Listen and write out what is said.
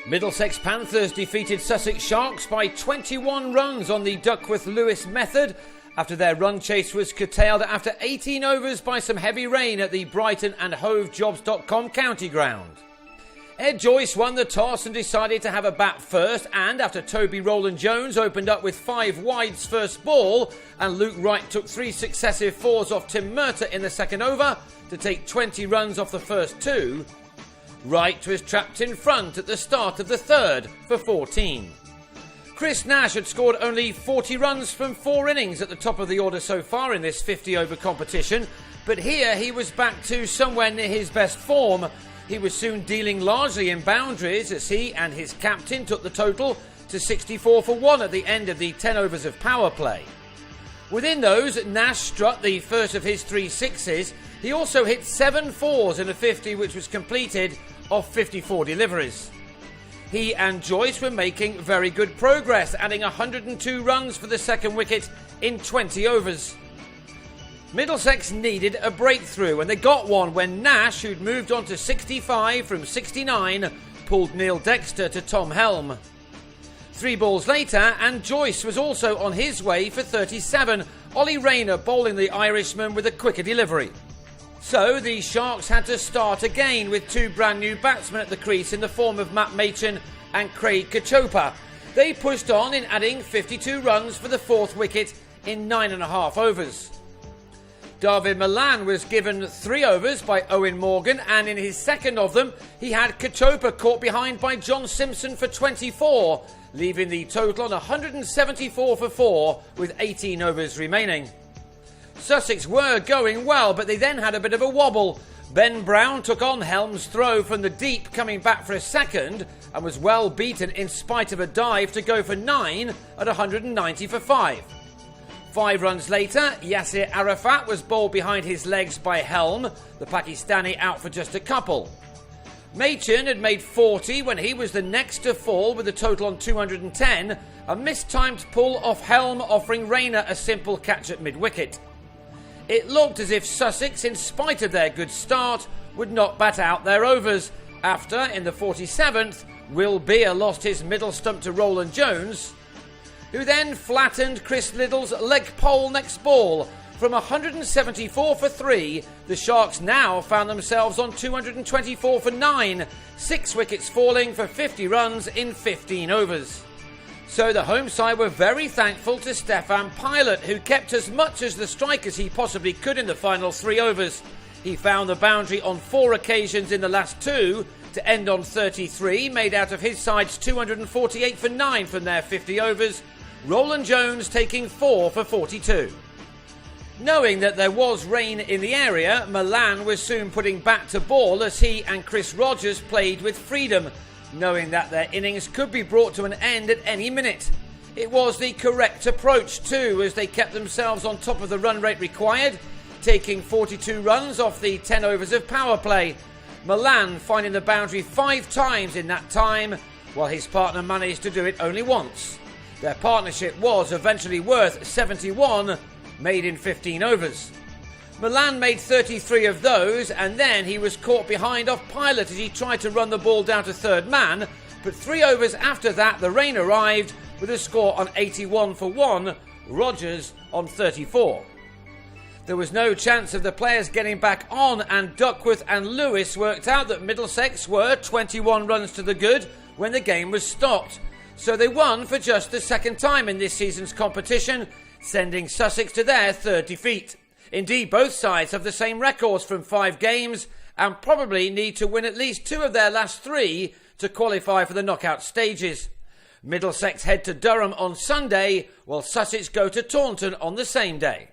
Middlesex Panthers defeated Sussex Sharks by 21 runs on the Duckworth-Lewis method after their run chase was curtailed after 18 overs by some heavy rain at the Brighton and Hove Jobs.com county ground. Ed Joyce won the toss and decided to have a bat first, and after Toby Rowland-Jones opened up with 5 wides first ball and Luke Wright took 3 successive fours off Tim Murtagh in the second over to take 20 runs off the first 2, Wright was trapped in front at the start of the third for 14. Chris Nash had scored only 40 runs from 4 innings at the top of the order so far in this 50-over competition, but here he was back to somewhere near his best form. He was soon dealing largely in boundaries as he and his captain took the total to 64 for 1 at the end of the 10 overs of power play. Within those, Nash struck the first of his 3 sixes. He also hit 7 fours in a 50 which was completed off 54 deliveries. He and Joyce were making very good progress, adding 102 runs for the second wicket in 20 overs. Middlesex needed a breakthrough, and they got one when Nash, who'd moved on to 65 from 69, pulled Neil Dexter to Tom Helm. 3 balls later, and Joyce was also on his way for 37, Ollie Rayner bowling the Irishman with a quicker delivery. So the Sharks had to start again with 2 brand new batsmen at the crease in the form of Matt Machin and Craig Kachopa. They pushed on in adding 52 runs for the 4th wicket in 9.5 overs. David Malan was given 3 overs by Owen Morgan, and in his second of them he had Kachopa caught behind by John Simpson for 24, leaving the total on 174 for 4 with 18 overs remaining. Sussex were going well, but they then had a bit of a wobble. Ben Brown took on Helm's throw from the deep, coming back for a second, and was well beaten in spite of a dive to go for 9 at 190 for 5. 5 runs later, Yasir Arafat was bowled behind his legs by Helm, the Pakistani out for just a couple. Machin had made 40 when he was the next to fall with a total on 210, a mistimed pull off Helm offering Rayner a simple catch at mid-wicket. It looked as if Sussex, in spite of their good start, would not bat out their overs after, in the 47th, Will Beer lost his middle stump to Rowland-Jones, who then flattened Chris Liddell's leg pole next ball. From 174 for 3, the Sharks now found themselves on 224 for 9, 6 wickets falling for 50 runs in 15 overs. So the home side were very thankful to Stefan Pilot, who kept as much as the strike as he possibly could in the final 3 overs. He found the boundary on 4 occasions in the last 2 to end on 33, made out of his side's 248 for 9 from their 50 overs, Rowland-Jones taking 4 for 42. Knowing that there was rain in the area, Malan was soon putting bat to ball as he and Chris Rogers played with freedom, knowing that their innings could be brought to an end at any minute. It was the correct approach too, as they kept themselves on top of the run rate required, taking 42 runs off the 10 overs of power play. Malan finding the boundary 5 times in that time, while his partner managed to do it only once. Their partnership was eventually worth 71, made in 15 overs. Malan made 33 of those, and then he was caught behind off Pilot as he tried to run the ball down to third man, but 3 overs after that the rain arrived with a score on 81 for 1, Rogers on 34. There was no chance of the players getting back on, and Duckworth and Lewis worked out that Middlesex were 21 runs to the good when the game was stopped. So they won for just the second time in this season's competition, sending Sussex to their 3rd defeat. Indeed, both sides have the same records from 5 games and probably need to win at least 2 of their last 3 to qualify for the knockout stages. Middlesex head to Durham on Sunday, while Sussex go to Taunton on the same day.